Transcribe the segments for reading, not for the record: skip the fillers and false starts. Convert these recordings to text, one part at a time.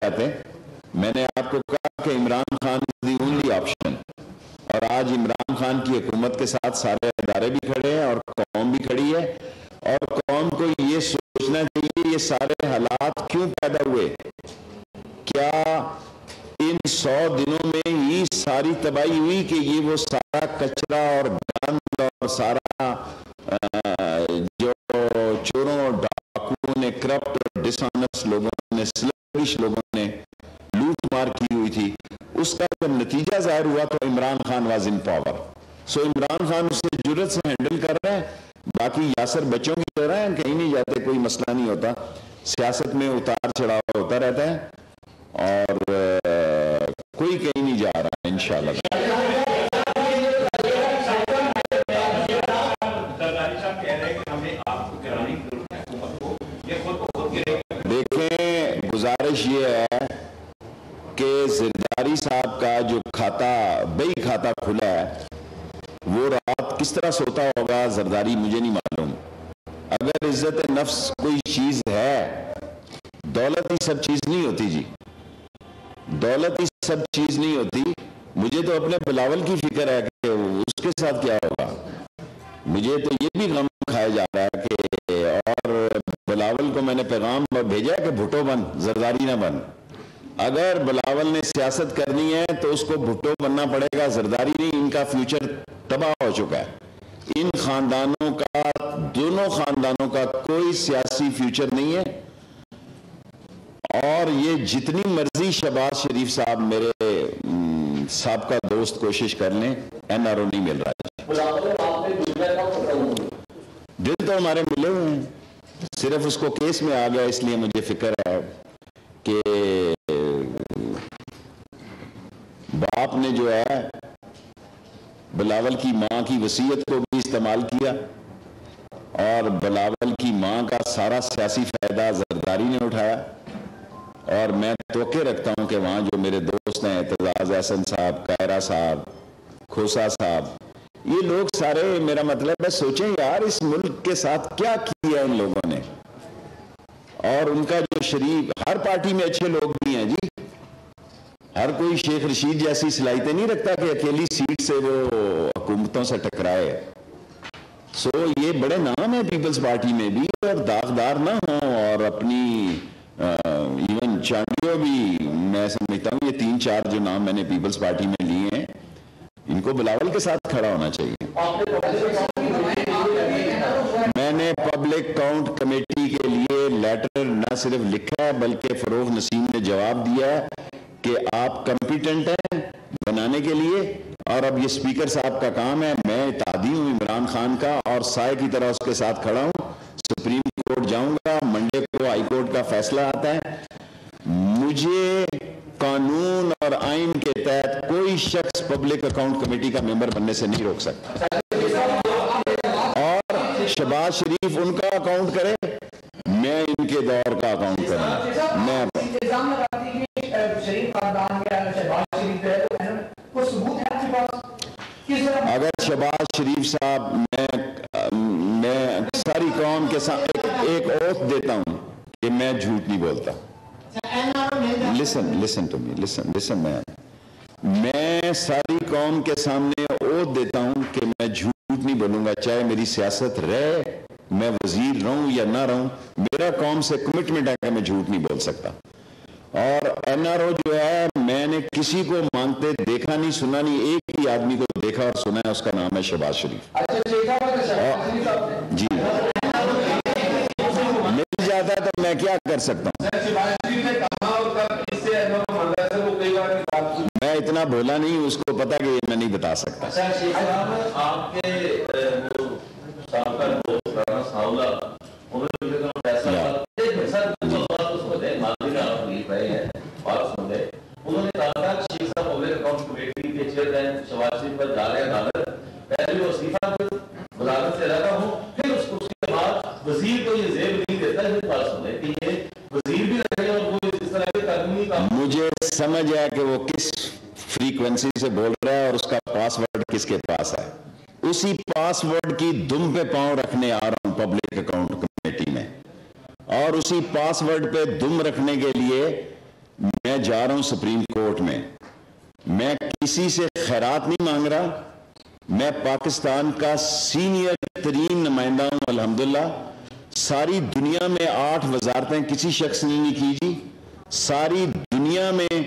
جاتے. میں نے آپ کو کہا کہ عمران خان از دی اونلی آپشن, اور آج عمران خان کی حکومت کے ساتھ سارے ادارے بھی کھڑے ہیں اور قوم بھی کھڑی ہے, اور قوم کو یہ سوچنا چاہیے یہ سارے حالات کیوں پیدا ہوئے. کیا ان 100 دنوں میں ہی ساری تباہی ہوئی کہ یہ وہ سارا کچرا اور گند اور سارا جو چوروں اور ڈاکوؤں نے, کرپٹ اور ڈس آنسٹ لوگوں نے, سلیبش لوگوں نے لوٹ مار کی ہوئی تھی, اس کا جب نتیجہ ظاہر ہوا تو Imran Khan was in power. So Imran Khan اسے جرت سے ہینڈل کر رہے ہیں. باقی یاسر بچوں کی طرح ہیں, کہیں نہیں جاتے, کوئی مسئلہ نہیں ہوتا. سیاست میں اتار چڑھاؤ ہوتا رہتا ہے اور کوئی کہیں نہیں جا رہا ہے انشاءاللہ. دیکھیں, گزارش یہ ہے کہ زرداری صاحب کا جو کھاتا بئی کھاتا کھلا ہے وہ رات کس طرح سوتا ہوگا زرداری مجھے نہیں معلوم. اگر عزت نفس کوئی چیز ہے, دولت ہی سب چیز نہیں ہوتی جی, دولت ہی سب چیز نہیں ہوتی. مجھے تو اپنے بلاول کی فکر ہے کہ اس کے ساتھ کیا ہوگا. مجھے تو یہ بھی غم کھایا جا رہا ہے کہ, اور بلاول کو میں نے پیغام بھیجا کہ بھٹو بن, زرداری نہ بن. اگر بلاول نے سیاست کرنی ہے تو اس کو بھٹو بننا پڑے گا, زرداری نہیں. ان کا فیوچر تباہ ہو چکا ہے. ان خاندانوں کا, دونوں خاندانوں کا کوئی سیاسی فیوچر نہیں ہے. اور یہ جتنی مرضی شہباز شریف صاحب میرے سابقہ دوست کوشش کر لیں, این آر او نہیں مل رہا ہے. دل تو ہمارے ملے ہوئے ہیں, صرف اس کو کیس میں آ گیا, اس لیے مجھے فکر ہے کہ باپ نے جو ہے بلاول کی ماں کی وصیت کو بھی استعمال کیا, اور بلاول کی ماں کا سارا سیاسی فائدہ زرداری نے اٹھایا. اور میں توقع رکھتا ہوں کہ وہاں جو میرے دوست ہیں, اعتزاز احسن صاحب, قاہرہ صاحب, کھوسا صاحب, یہ لوگ سارے, میرا مطلب ہے سوچیں یار اس ملک کے ساتھ کیا کیا ان لوگوں نے. اور ان کا جو شریف, ہر پارٹی میں اچھے لوگ بھی ہیں جی, ہر کوئی شیخ رشید جیسی صلاحیتیں نہیں رکھتا کہ اکیلی سیٹ سے وہ حکومتوں سے ٹکرائے. سو یہ بڑے نام ہیں پیپلز پارٹی میں بھی, اور داغدار نہ ہوں, اور اپنی ایون چانڈیو بھی, میں سمجھتا ہوں یہ 3-4 جو نام میں نے پیپلز پارٹی میں لیے ہیں, ان کو بلاول کے ساتھ کھڑا ہونا چاہیے. میں نے پبلک اکاؤنٹ کمیٹی کے لیے لیٹر نہ صرف لکھا ہے بلکہ فروغ نسیم نے جواب دیا ہے کہ آپ کمپیٹنٹ ہیں بنانے کے لیے, اور اب یہ اسپیکر صاحب کا کام ہے. میں اتحادی ہوں عمران خان کا, اور سائے کی طرح اس کے ساتھ کھڑا ہوں. سپریم کورٹ جاؤں گا, منڈے کو ہائی کورٹ کا فیصلہ آتا ہے. مجھے قانون اور آئین کے تحت کوئی شخص پبلک اکاؤنٹ کمیٹی کا ممبر بننے سے نہیں روک سکتا. اور شہباز شریف ان کا اکاؤنٹ کرے, میں ان کے دور کا اکاؤنٹ کروں. میں اگر شہباز شریف صاحب, میں ساری قوم کے ساتھ ایک اوتھ دیتا ہوں کہ میں جھوٹ نہیں بولتا. listen to me, listen میں ساری قوم کے سامنے اوتھ دیتا ہوں کہ میں جھوٹ نہیں بولوں گا, چاہے میری سیاست رہے, میں وزیر رہوں یا نہ رہوں. میرا قوم سے کمٹمنٹ ہے کہ میں جھوٹ نہیں بول سکتا. اور این آر او جو ہے, میں نے کسی کو مانگتے دیکھا نہیں, سنا نہیں. ایک ہی آدمی کو دیکھا اور سنا ہے, اس کا نام ہے شہباز شریف. جی مل جاتا ہے تو میں کیا کر سکتا ہوں. میں اتنا بولا نہیں, اس کو پتا کہ میں نہیں بتا سکتا. مجھے سمجھ ہے کہ وہ کس فریکوینسی سے بول رہا ہے اور اس کا پاس ورڈ کس کے پاس ہے. اسی پاس ورڈ کی دم پہ پاؤں رکھنے آ رہا ہوں پبلک اکاؤنٹ کمیٹی میں, اور اسی پاس ورڈ پہ دم رکھنے کے لیے میں جا رہا ہوں سپریم کورٹ میں کسی سے خیرات نہیں مانگ رہا. میں پاکستان کا سینئر ترین نمائندہ ہوں الحمدللہ. ساری دنیا میں 8 وزارتیں کسی شخص نے نہیں کی جی. ساری دنیا میں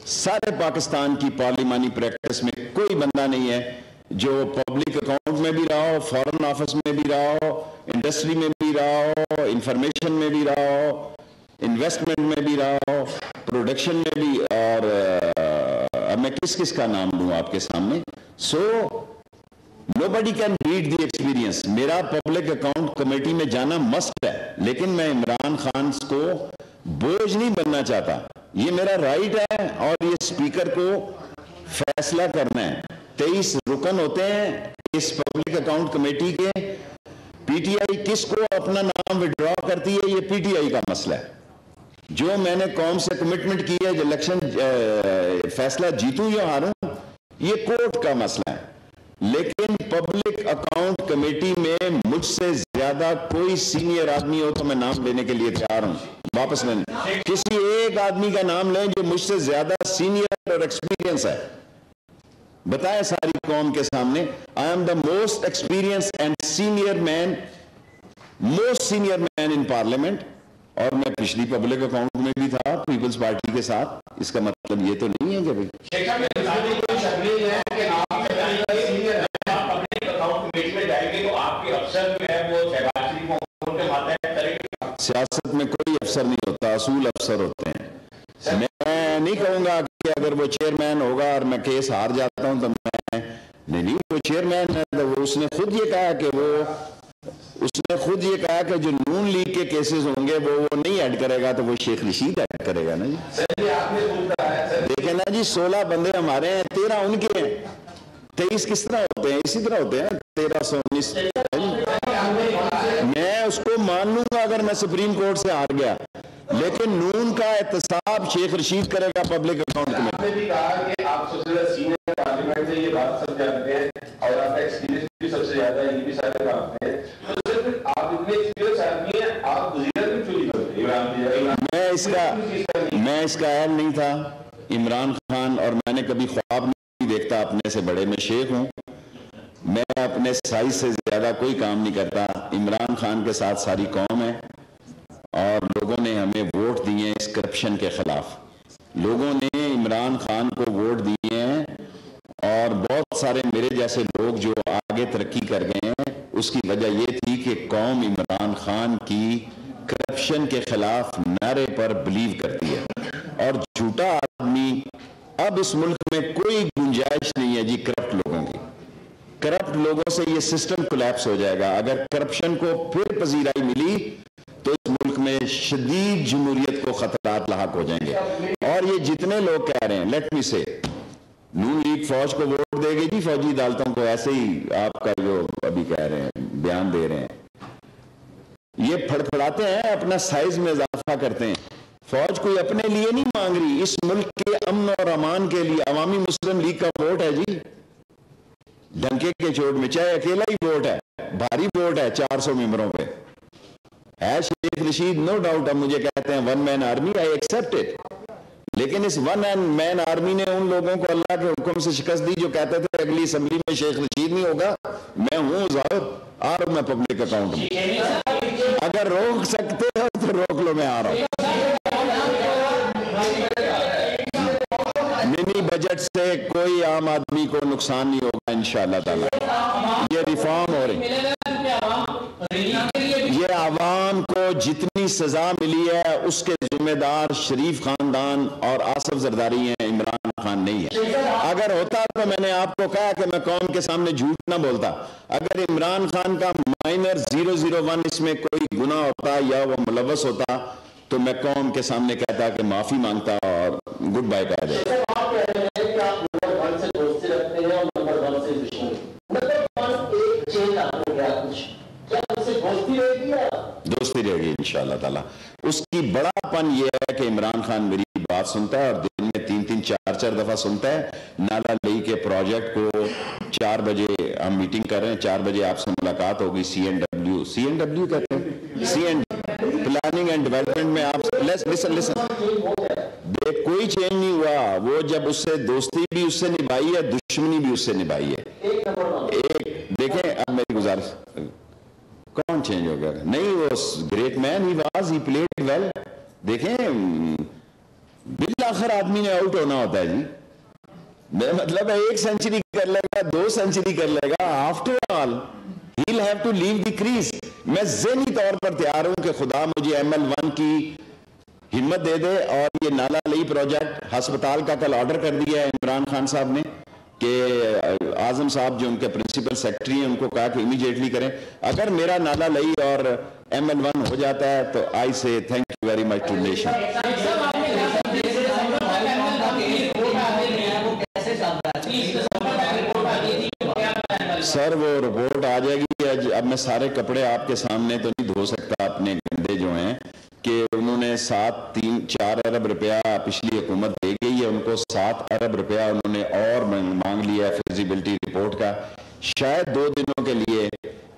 سارے پاکستان کی پارلیمانی پریکٹس میں کوئی بندہ نہیں ہے جو پبلک اکاؤنٹ میں بھی رہا ہو, فارن آفس میں بھی رہا ہو, انڈسٹری میں بھی رہا ہو, انفارمیشن میں بھی رہا ہو, انویسٹمنٹ میں بھی رہا ہو, پروڈکشن میں بھی. اور اب میں کس کا نام لوں آپ کے سامنے. سو nobody can beat the experience. میرا پبلک اکاؤنٹ کمیٹی میں جانا مسٹ ہے, لیکن میں عمران خان کو بوجھ نہیں بننا چاہتا. یہ میرا رائٹ ہے اور یہ اسپیکر کو فیصلہ کرنا ہے. 23 رکن ہوتے ہیں اس پبلک اکاؤنٹ کمیٹی کے. پی ٹی آئی کس کو اپنا نام وڈرا کرتی ہے یہ پی ٹی آئی کا مسئلہ ہے. جو میں نے قوم سے کمٹمنٹ کی ہے, جو الیکشن فیصلہ جیتوں یا ہاروں, یہ کورٹ کا مسئلہ ہے. لیکن پبلک اکاؤنٹ کمیٹی میں مجھ سے زیادہ کوئی سینئر آدمی ہو تو میں نام لینے کے لیے تیار ہوں. واپس لینے کسی ایک آدمی کا نام لیں جو مجھ سے زیادہ سینئر اور ایکسپیرینس ہے. بتائیں ساری قوم کے سامنے, I am the most experienced and senior man, most senior man in parliament. اور میں پچھلی پبلک اکاؤنٹ میں بھی تھا پیپلز پارٹی کے ساتھ. اس کا مطلب یہ تو نہیں ہے کہ سیاست میں کوئی افسر نہیں ہوتا, اصول افسر ہوتے ہیں. میں نہیں کہوں گا کہ اگر وہ چیئرمین ہوگا اور میں کیس ہار جاتا ہوں تو میں نہیں, وہ چیئرمین ہے تو اس نے خود یہ کہا کہ جو نون لیگ کے کیسز ہوں گے وہ نہیں ایڈ کرے گا تو وہ شیخ رشید ایڈ کرے گا نا جی. دیکھیں نا جی, 16 بندے ہمارے ہیں, 13 ان کے ہیں. 23 کس طرح ہوتے ہیں؟ اسی طرح ہوتے ہیں. 1319 میں اس کو مان لوں گا اگر میں سپریم کورٹ سے ہار گیا, لیکن نون کا احتساب شیخ رشید کرے گا پبلک اکاؤنٹ میں. آپ نے بھی کہا کہ آپ سب سے زیادہ سینئر پارلیمنٹ سے یہ بات سب جانتے ہیں اور آپ کا ایکسپیرینس بھی سب سے زیادہ ہے, یہ بھی سارے کام ہیں, تو صرف آپ اتنے ایکسپیرینس آدمی ہیں, آپ وزیر بھی چوری کرتے ہیں. میں اس کا اہل نہیں تھا. عمران خان اور میں نے کبھی خواب نہیں دیکھتا اپنے سے بڑے. میں شیخ ہوں, میں اپنے سائز سے زیادہ کوئی کام نہیں کرتا. عمران خان کے ساتھ ساری قوم ہے اور لوگوں نے ہمیں ووٹ دیے ہیں اس کرپشن کے خلاف. لوگوں نے عمران خان کو ووٹ دیے ہیں اور بہت سارے میرے جیسے لوگ جو آگے ترقی کر گئے ہیں, اس کی وجہ یہ تھی کہ قوم عمران خان کی کرپشن کے خلاف نعرے پر بلیو کرتی ہے. اور جھوٹا آدمی, اب اس ملک میں کوئی گنجائش نہیں ہے جی کرپٹ لوگوں کی. کرپٹ لوگوں سے یہ سسٹم کولیپس ہو جائے گا. اگر کرپشن کو پھر پذیرائی ملی تو اس ملک میں شدید جمہوریت کو خطرات لاحق ہو جائیں گے. اور یہ جتنے لوگ کہہ رہے ہیں, لیٹ می سے, نون لیگ فوج کو ووٹ دے گی جی, فوجی عدالتوں کو, ایسے ہی آپ کا جو ابھی کہہ رہے ہیں بیان دے رہے ہیں, یہ پھڑپھڑاتے ہیں, اپنا سائز میں اضافہ کرتے ہیں. فوج کوئی اپنے لیے نہیں مانگ رہی, اس ملک کے امن اور امان کے لیے. عوامی مسلم لیگ کا ووٹ ہے جی, ڈنکے کے چوٹ میں, چاہے اکیلا ہی ووٹ ہے, بھاری ووٹ ہے 400 ممبروں پہ ہے. شیخ رشید نو ڈاؤٹ اب مجھے کہتے ہیں one man army, I accept it. لیکن اس ون مین آرمی نے ان لوگوں کو اللہ کے حکم سے شکست دی جو کہتے تھے اگلی اسمبلی میں شیخ رشید نہیں ہوگا. میں ہوں ظاہر, آ رہا ہوں میں پبلک اکاؤنٹ میں. اگر روک سکتے ہو تو روک لو, میں آ رہا ہوں. منی بجٹ سے کوئی عام آدمی کو نقصان نہیں ہوگا انشاءاللہ تعالی. یہ ریفارم ہو رہی, یہ عوام کو جتنی سزا ملی ہے اس کے ذمہ دار شریف خاندان اور آصف زرداری ہیں, عمران خان نہیں ہے. اگر ہوتا تو میں نے آپ کو کہا کہ میں قوم کے سامنے جھوٹ نہ بولتا. اگر عمران خان کا مائنر 001 اس میں کوئی گناہ ہوتا یا وہ ملوث ہوتا تو میں قوم کے سامنے کہتا کہ معافی مانگتا اور گڈ بائے کہہ دیتا. دوستی رہے گی انشاءاللہ تعالی. اس کی بڑا پن یہ ہے کہ عمران خان میری بات سنتا ہے اور دن میں 3-3 4-4 دفعہ سنتا ہے. نالا لئی کے پروجیکٹ کو 4 بجے ہم میٹنگ کر رہے ہیں, 4 بجے آپ سے ملاقات ہوگی. سی این ڈبلیو کہتے ہیں, پلاننگ اینڈ ڈیولپمنٹ میں آپ لسن دیکھ کوئی چینج نہیں ہوا. وہ جب اس سے دوستی بھی اس سے نبھائی ہے, دشمنی بھی اس سے نبھائی ہے. ایک دیکھیں اب میری گزارش, کون چینج ہو گیا؟ نہیں, وہ great man he was, he played well. دیکھیں بالآخر آدمی نے آؤٹ ہونا ہوتا ہے جی. میرا مطلب ہے 1 سینچری کر لے گا, 2 سینچری کر لے گا, after all he'll have to leave the crease. میں ذہنی طور پر تیار ہوں کہ خدا مجھے ML1 کی ہمت دے دے اور یہ نالا لئی پروجیکٹ ہسپتال کا کل آرڈر کر دیا ہے عمران خان صاحب نے کہ اعظم صاحب جو ان کے پرنسپل سیکرٹری ہیں ان کو کہا کہ امیڈیٹلی کریں. اگر میرا نالا لئی اور ML1 ہو جاتا ہے تو I say thank you very much to nation. Sir وہ رپورٹ آ جائے گی. اب میں سارے کپڑے آپ کے سامنے تو نہیں دھو سکتا اپنے گندے جو ہیں, کہ انہوں نے 4 ارب روپیہ پچھلی حکومت دے گئی ہے, ان کو 7 ارب روپیہ انہوں نے اور مانگ لیا ہے فیزیبلٹی رپورٹ کا. شاید 2 دنوں کے لیے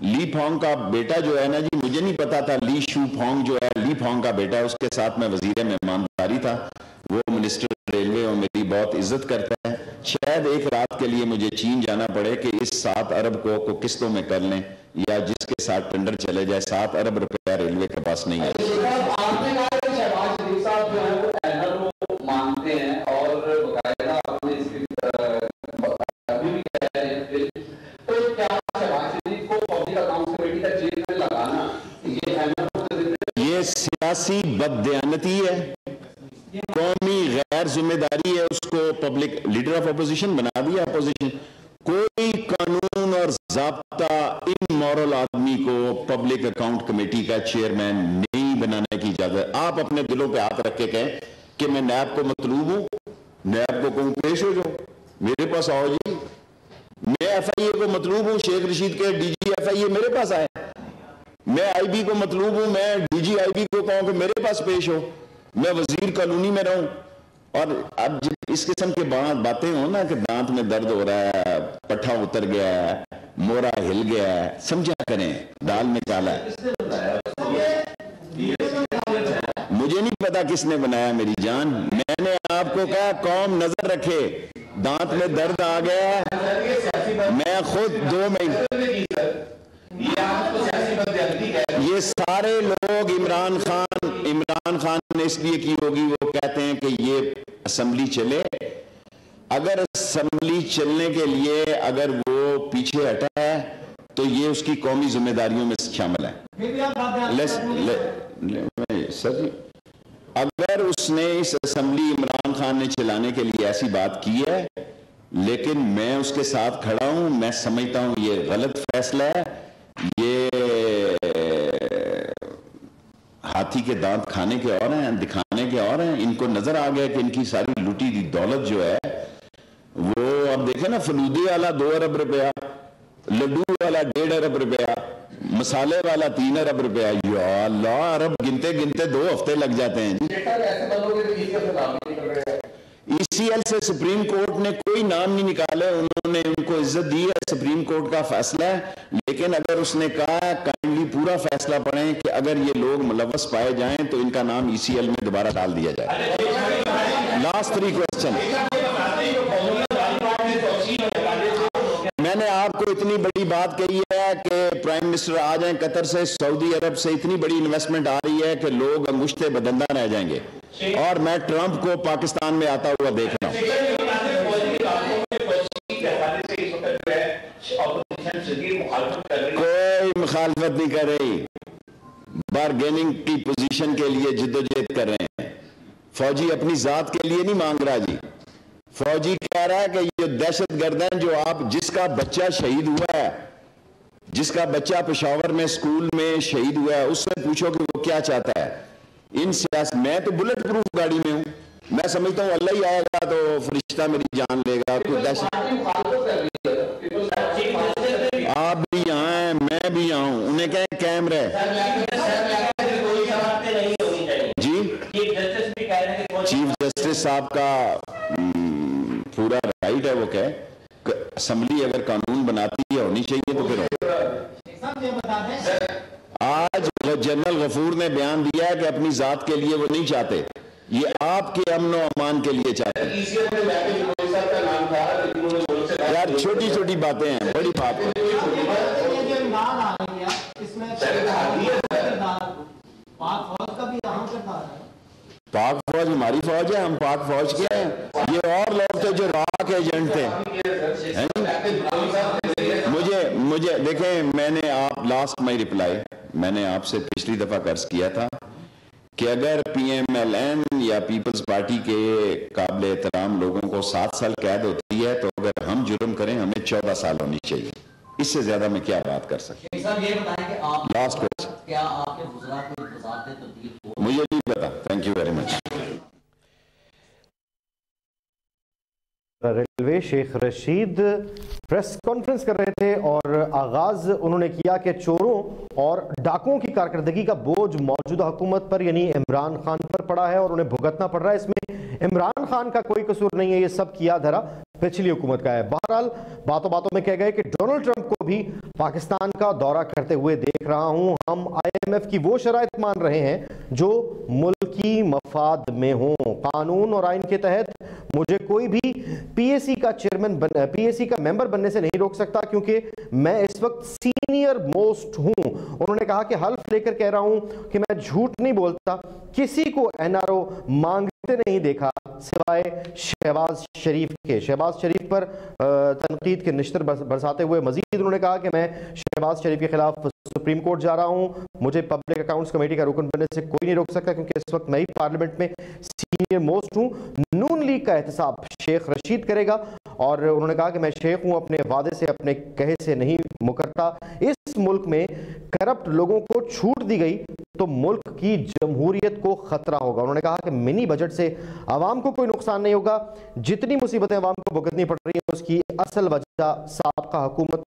لی پھونگ کا بیٹا جو ہے نا جی, مجھے نہیں پتا تھا لی شو پھونگ جو ہے لی پھونگ کا بیٹا, اس کے ساتھ میں وزیر مہمانداری تھا, وہ منسٹر ریلوے اور میری بہت عزت کرتا ہے. شاید ایک رات کے لیے مجھے چین جانا پڑے کہ اس 7 ارب کو قسطوں میں کر لیں, یا جس کے ساتھ ٹینڈر چلے جائے. 7 ارب روپیہ ریلوے کے پاس نہیں ہے. یہ سیاسی بددیانتی ہے, قومی غیر ذمہ داری ہے. اس کو پبلک لیڈر آف اپوزیشن بنا دیا. اپوزیشن کوئی قانون اور ضابطہ ان مورل آدمی کو پبلک اکاؤنٹ کمیٹی کا چیئرمین نہیں بنانے کی اجازت. آپ اپنے دلوں پہ ہاتھ رکھ کے کہیں کہ میں نیب کو مطلوب ہوں, نیب کو کہوں پیش ہو جاؤ, میرے پاس آؤ جی. میں FIA کو مطلوب ہوں, شیخ رشید کے DG FIA میرے پاس آئے. میں IB کو مطلوب ہوں, میں DG IB کو کہوں کہ میرے پاس پیش ہو. میں وزیر کالونی میں رہوں. اور اب جب اس قسم کے باتیں ہوں نا کہ دانت میں درد ہو رہا ہے, پٹھا اتر گیا ہے, مورا ہل گیا ہے, سمجھا کریں دال میں کالا ہے. مجھے نہیں پتا کس نے بنایا میری جان. میں نے آپ کو کہا قوم نظر رکھے, دانت میں درد آ گیا ہے. میں خود 2 مہینے یہ سارے لوگ عمران خان نے اس لیے کی ہوگی, وہ کہتے ہیں کہ یہ اسمبلی چلے. اگر اسمبلی چلنے کے لیے اگر وہ پیچھے ہٹا ہے تو یہ اس کی قومی ذمہ داریوں میں شامل ہے. سر جی, اگر اس نے اس اسمبلی عمران خان نے چلانے کے لیے ایسی بات کی ہے, لیکن میں اس کے ساتھ کھڑا ہوں. میں سمجھتا ہوں یہ غلط فیصلہ ہے. یہ ہاتھی کے دانت کھانے کے اور ہیں, دکھانے کے اور ہیں. ان کو نظر آ گیا کہ ان کی ساری لوٹی دی دولت جو ہے وہ, اب دیکھیں نا, فلودی والا 2 ارب روپیہ, لڈو والا 1.5 ارب روپیہ, مسالے والا 3 ارب روپیہ. یا اللہ, ارب گنتے گنتے 2 ہفتے لگ جاتے ہیں جی. ECL سے سپریم کورٹ نے کوئی نام نہیں نکالے, انہوں نے ان کو عزت دی ہے, سپریم کورٹ کا فیصلہ ہے. لیکن اگر اس نے کہا کائنڈلی پورا فیصلہ پڑھیں کہ اگر یہ لوگ ملوث پائے جائیں تو ان کا نام ECL میں دوبارہ ڈال دیا جائے. Last 3 question. میں نے آپ کو اتنی بڑی بات کہی ہے کہ پرائم منسٹر آ جائیں قطر سے, سعودی عرب سے اتنی بڑی انویسٹمنٹ آ رہی ہے کہ لوگ انگشتے بدندہ رہ جائیں گے. اور میں ٹرمپ کو پاکستان میں آتا ہوا دیکھ رہا ہوں. کوئی مخالفت نہیں کر رہی, بارگیننگ کی پوزیشن کے لیے جدوجہد کر رہے ہیں. فوجی اپنی ذات کے لیے نہیں مانگ رہا جی. فوجی کہہ رہا ہے کہ یہ دہشت گرد ہیں جو جس کا بچہ شہید ہوا ہے, جس کا بچہ پشاور میں اسکول میں شہید ہوا ہے, اس سے پوچھو کہ وہ کیا چاہتا ہے. میں تو بلٹ پروف گاڑی میں ہوں. میں سمجھتا ہوں اللہ ہی آئے گا تو فرشتہ میری جان لے گا. آپ بھی یہاں ہیں, میں بھی یہاں ہوں. انہیں کہیں کیمرے جی, چیف جسٹس صاحب کا پورا رائٹ ہے, وہ کہے اسمبلی اگر قانون بناتی ہے ہونی چاہیے تو پھر آج جنرل غفور نے بیان دیا ہے کہ اپنی ذات کے لیے وہ نہیں چاہتے، یہ آپ کے امن و امان کے لیے چاہتے ہیں۔ یار چھوٹی چھوٹی باتیں ہیں، بڑی بات ہے۔ پاک فوج ہماری فوج ہے، ہم پاک فوج کے ہیں، یہ اور لوگ تھے جو راک ایجنٹ تھے۔ مجھے دیکھیں، میں نے آپ لاسٹ مائی ریپلائی میں نے آپ سے پچھلی دفعہ عرض کیا تھا کہ اگر پی ایم ایل این یا پیپلز پارٹی کے قابل احترام لوگوں کو 7 سال قید ہوتی ہے تو اگر ہم جرم کریں ہمیں 14 سال ہونی چاہیے، اس سے زیادہ میں کیا بات کر سکتا ہوں۔ لاسٹ کوشچن، مجھے نہیں پتا۔ Thank you very much. Railway Sheikh Rashid press conference کر رہے تھے اور آغاز انہوں نے کیا کہ چوروں اور ڈاکوؤں کی کارکردگی کا بوجھ موجودہ حکومت پر یعنی عمران خان پر پڑا ہے اور انہیں بھگتنا پڑ رہا ہے۔ اس میں عمران خان کا کوئی قصور نہیں ہے، یہ سب کیا دھرا پچھلی حکومت کا ہے۔ بہرحال باتوں باتوں میں کہہ گئے کہ ڈونلڈ ٹرمپ کو بھی پاکستان کا دورہ کرتے ہوئے دیکھ رہا ہوں، ہم آئی ایم ایف کی وہ شرائط مان رہے ہیں جو ملکی مفاد میں ہوں، قانون اور آئین کے تحت مجھے کوئی بھی پی اے سی کا چیئرمین پی اے سی کا ممبر بننے سے نہیں روک سکتا کیونکہ میں اس وقت سینئر موسٹ ہوں۔ انہوں نے کہا کہ حلف لے کر کہہ رہا ہوں کہ میں جھوٹ نہیں بولتا، کسی کو این آر او مانگتے نہیں دیکھا سوائے شہباز شریف کے۔ شہباز شریف پر تنقید کے نشتر برساتے ہوئے مزید انہوں نے کہا کہ میں شہباز شریف کے خلاف سپریم کورٹ جا رہا ہوں، مجھے پبلک اکاؤنٹس کمیٹی کا رکن بننے سے کوئی نہیں روک سکتا کیونکہ اس وقت میں ہی پارلیمنٹ میں سینئر موسٹ ہوں۔ نون لیگ کا احتساب شیخ رشید کرے گا اور انہوں نے کہا کہ میں شیخ ہوں، اپنے وعدے سے اپنے کہے سے نہیں مکرتا۔ اس ملک میں کرپٹ لوگوں کو چھوٹ دی گئی تو ملک کی جمہوریت کو خطرہ ہوگا۔ انہوں نے کہا کہ منی بجٹ سے عوام کو کوئی نقصان نہیں ہوگا، جتنی مصیبتیں عوام کو بھگتنی پڑ رہی ہیں اس کی اصل وجہ سابقہ حکومت